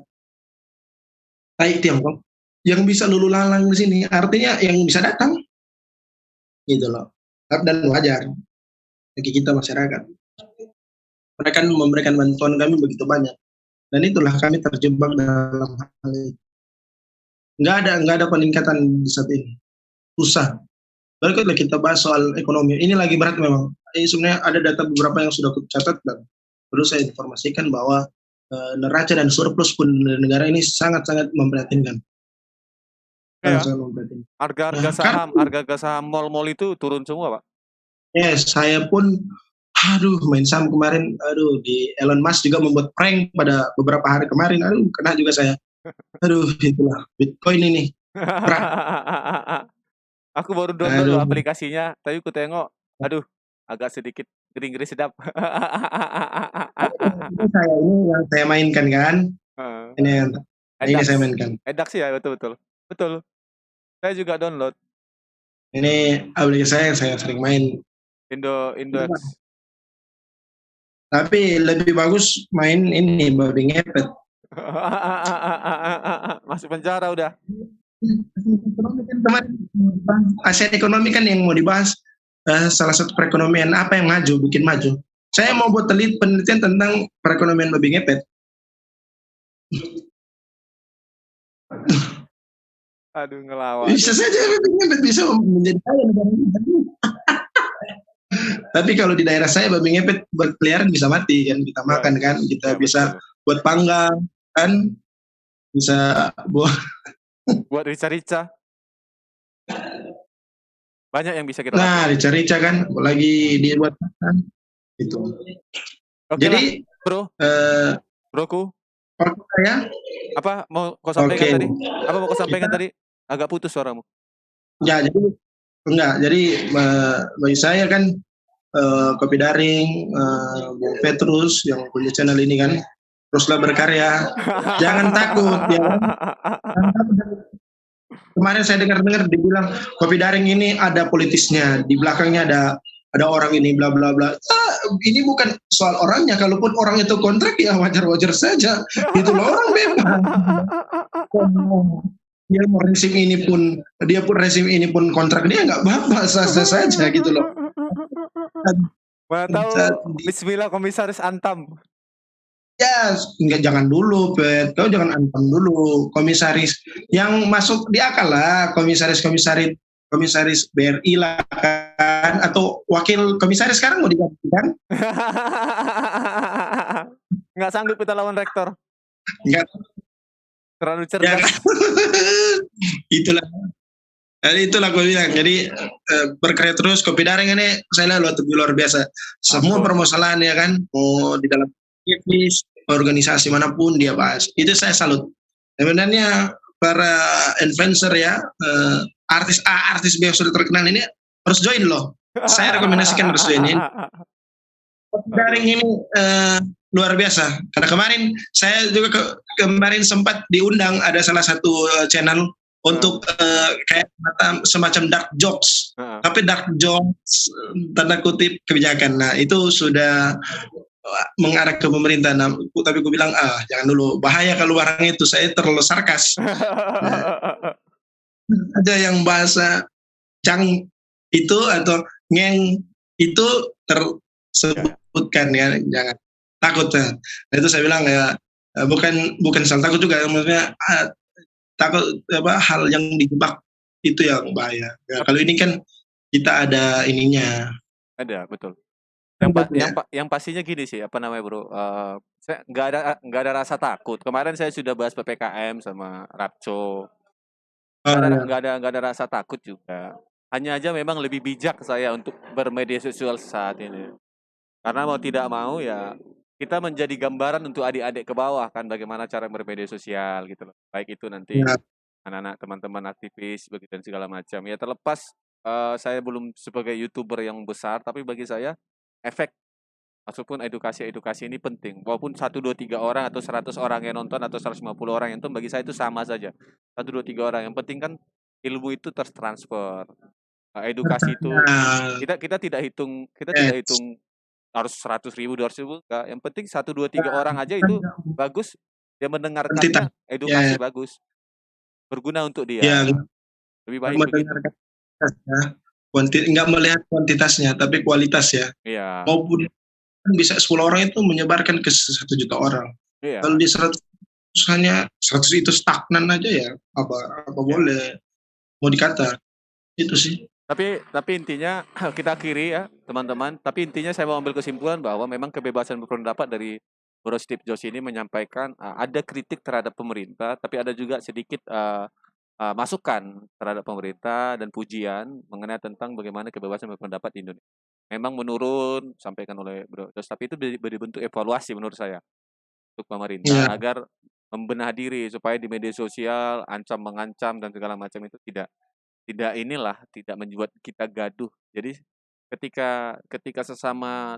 Tiongkok yang bisa lulu lalang di sini, artinya yang bisa datang gitu loh. Dan wajar bagi kita masyarakat. Mereka memberikan bantuan kami begitu banyak, dan itulah kami terjebak dalam hal itu. Nggak ada peningkatan di saat ini, susah. Baru kita bahas soal ekonomi, ini lagi berat memang. Sebenarnya ada data beberapa yang sudah aku catat dan perlu saya informasikan bahwa neraca dan surplus pun negara ini sangat-sangat memprihatinkan. Ya. Harga saham mall-mall itu turun semua, Pak. Yes, saya pun main saham kemarin, di Elon Musk juga membuat prank pada beberapa hari kemarin, kena juga saya. Itulah Bitcoin ini. Aku baru download aplikasinya, tapi aku tengok, agak sedikit gering-gering sedap. Ini yang saya mainkan kan. Ini saya mainkan. Edak sih ya, betul. Saya juga download. Ini aplikasi saya sering main. Indox. Tapi lebih bagus main ini babi ngepet. Masuk penjara udah. ASEAN ekonomi kan yang mau dibahas, salah satu perekonomian apa yang bikin maju. Saya mau buat penelitian tentang perekonomian babi ngepet. Aduh, ngelawak. Bisa saja babi ngepet bisa menjadi kaya negara ini. Tapi kalau di daerah saya babi ngepet berkeliaran bisa mati kan, kita makan kan, kita bisa buat panggang kan, bisa buat rica-rica. Banyak yang bisa kita lakukan. Nah, rica-rica kan lagi dibuat kan itu. Jadi broku. Ya. Apa mau kau sampaikan tadi? Apa mau kau sampaikan tadi? Agak putus suaramu. Ya, jadi enggak. Jadi bagi saya kan Kopi Daring, Bung Petrus yang punya channel ini kan, teruslah berkarya. Jangan takut ya. Kemarin saya dengar dibilang Kopi Daring ini ada politisnya, di belakangnya ada orang ini bla bla bla. Ini bukan soal orangnya, kalaupun orang itu kontrak ya wajar-wajar saja. Itu loh, orang bebas. Dia pun rezim ini pun kontrak dia nggak apa-apa, sah-sah saja gitu loh. Mana tahu bismillah komisaris Antam. Ya, jangan dulu, Pet. Kau jangan Antam dulu. Komisaris yang masuk di akal lah, komisaris BRI lah kan, atau wakil komisaris sekarang mau digantikan? Nggak sanggup kita lawan rektor. Nggak. Terlalu cerdas. Itulah Jadi itulah gue bilang. Jadi berkarya terus. Kopi daring ini saya lihat luar biasa. Semua Betul. permasalahan ya kan, mau di dalam aktivis, organisasi manapun dia bahas. Itu saya salut. Sebenarnya para influencer ya, artis A, artis B yang sudah terkenal ini harus join loh. Saya rekomendasikan harus join ini. Daring Aduh. ini luar biasa. Karena kemarin saya juga kemarin sempat diundang ada salah satu channel untuk kayak semacam dark jokes. Tapi dark jokes tanda kutip kebijakan. Nah itu sudah mengarah ke pemerintah. Nah, tapi gue bilang jangan dulu, bahaya kalau barang itu saya terlalu sarkas. Ada yang bahasa cang itu atau ngeng itu tersebutkan ya, jangan takut ya. Nah, itu saya bilang ya bukan salah takut juga, maksudnya takut apa hal yang dijebak itu yang bahaya. Ya, kalau ini kan kita ada ininya. Ada, betul. Ya. Yang pastinya gini sih, apa namanya bro, saya nggak ada rasa takut. Kemarin saya sudah bahas PPKM sama Rapco, Oh, ya. nggak ada rasa takut juga. Hanya aja memang lebih bijak saya untuk bermedia sosial saat ini. Karena mau tidak mau ya kita menjadi gambaran untuk adik-adik ke bawah kan bagaimana cara bermedia sosial gitu loh. Baik itu nanti Ya. anak-anak teman-teman aktivis begitu dan segala macam. Ya terlepas saya belum sebagai YouTuber yang besar, tapi bagi saya efek ataupun edukasi-edukasi ini penting. Walaupun 1, 2, 3 orang atau 100 orang yang nonton atau 150 orang yang nonton bagi saya itu sama saja. 1, 2, 3 orang. Yang penting kan ilmu itu tertransfer. Edukasi itu Nah, kita tidak yes. hitung harus 100.000, 200.000 enggak. Yang penting 1, 2, 3 orang aja itu bagus. Dia Kuantitas. mendengarkannya edukasi Ya, bagus. Berguna untuk dia. yang Lebih baik begitu. mendengarkan kualitasnya, nggak melihat kuantitasnya tapi kualitas ya. Iya. Maupun bisa 10 orang itu menyebarkan ke 1 juta orang. Kalau Iya. di 100 hanya 100 itu stagnan aja ya, apa Iya. boleh mau dikata. Itu sih. Tapi intinya kita akhiri ya teman-teman. Tapi intinya saya mau ambil kesimpulan bahwa memang kebebasan berpendapat dari Bro Steve Jobs ini menyampaikan ada kritik terhadap pemerintah, tapi ada juga sedikit masukan terhadap pemerintah dan pujian mengenai tentang bagaimana kebebasan berpendapat di Indonesia. Memang menurun, sampaikan oleh Bro Jobs, tapi itu beri bentuk evaluasi menurut saya untuk pemerintah Ya, agar membenah diri supaya di media sosial mengancam dan segala macam itu tidak membuat kita gaduh. Jadi ketika sesama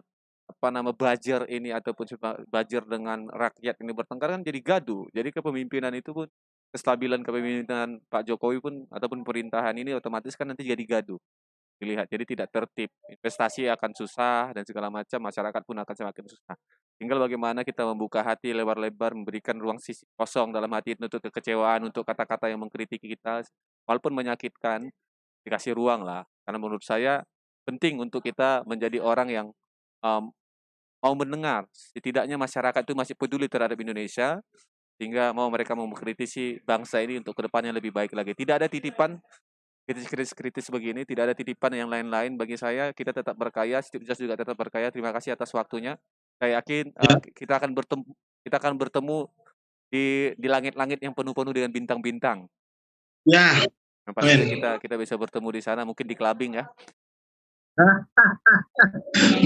buzzer ini ataupun buzzer dengan rakyat ini bertengkar kan jadi gaduh. Jadi kepemimpinan itu pun kestabilan kepemimpinan Pak Jokowi pun ataupun pemerintahan ini otomatis kan nanti jadi gaduh. Dilihat jadi tidak tertib, investasi akan susah dan segala macam, masyarakat pun akan semakin susah. Tinggal bagaimana kita membuka hati lebar-lebar, memberikan ruang sisi kosong dalam hati untuk kekecewaan, untuk kata-kata yang mengkritiki kita, walaupun menyakitkan, dikasih ruang lah. Karena menurut saya penting untuk kita menjadi orang yang um, mau mendengar. Setidaknya masyarakat itu masih peduli terhadap Indonesia, sehingga mereka mau mengkritisi bangsa ini untuk kedepannya lebih baik lagi. Tidak ada titipan kritis begini, tidak ada titipan yang lain-lain. Bagi saya, kita tetap berkaya, Steve Jobs juga tetap berkaya. Terima kasih atas waktunya. Saya yakin ya, kita akan bertemu di langit-langit yang penuh-penuh dengan bintang-bintang. ya, Yang pastinya amin. kita bisa bertemu di sana, mungkin di clubbing ya.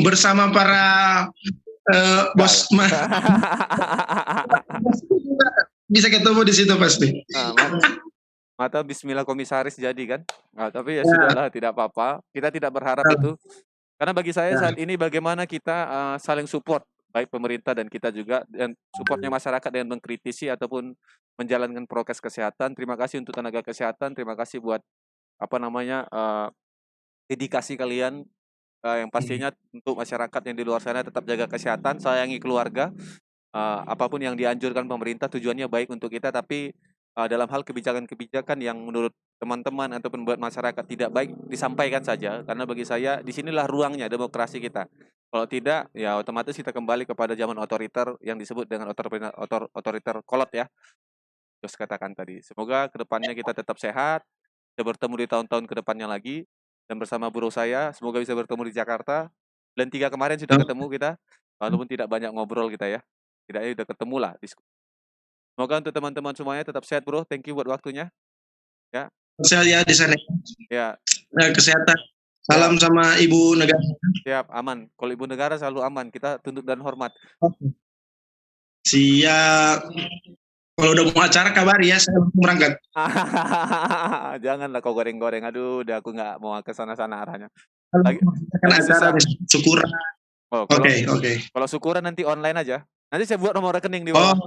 Bersama para Enggak bos mah lah. bisa ketemu di situ pasti. Mata Bismillah komisaris jadi kan. Tapi ya Ya, sudahlah, tidak apa-apa. Kita tidak berharap itu. Karena bagi saya ya, saat ini bagaimana kita saling support, baik pemerintah dan kita juga, dan supportnya masyarakat dengan mengkritisi ataupun menjalankan prokes kesehatan. Terima kasih untuk tenaga kesehatan, terima kasih buat dedikasi kalian, yang pastinya untuk masyarakat yang di luar sana tetap jaga kesehatan, sayangi keluarga. Apapun yang dianjurkan pemerintah tujuannya baik untuk kita, tapi dalam hal kebijakan-kebijakan yang menurut teman-teman ataupun buat masyarakat tidak baik, disampaikan saja. Karena bagi saya disinilah ruangnya demokrasi kita. Kalau tidak, ya otomatis kita kembali kepada zaman otoriter yang disebut dengan otoriter kolot ya, Jos katakan tadi. Semoga kedepannya kita tetap sehat, bisa bertemu di tahun-tahun kedepannya lagi, dan bersama buruh saya, semoga bisa bertemu di Jakarta. Dan 3 kemarin sudah ketemu kita, walaupun tidak banyak ngobrol kita ya. Setidaknya udah ketemu lah. Semoga untuk teman-teman semuanya tetap sehat bro, thank you buat waktunya. Ya, Sehat ya di sana. Ya, Kesehatan. siap, Salam sama Ibu Negara. siap, aman. Kalau ibu negara selalu aman, kita tunduk dan hormat. Siap. Kalau udah mau acara kabari ya, saya langsung berangkat. Janganlah kau goreng-goreng. Aduh, udah aku nggak mau ke sana-sana arahnya. Kalau Lagi kan lagi acara susah. syukuran. Oh, Oke. kalau syukuran nanti online aja. Nanti saya buat nomor rekening di Oh, bawah.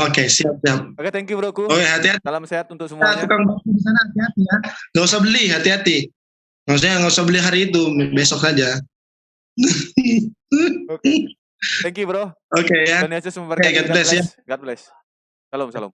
oke, siap. Oke, thank you broku. Oke, hati-hati. Salam sehat untuk Ya, semuanya. tukang bakso di sana hati-hati ya. Nggak usah beli, hati-hati. Maksudnya nggak usah beli hari itu, besok saja. Oke. Thank you, bro. Oke ya. Tuhan Yesus memberkati. God bless ya. God bless. Salam, salam.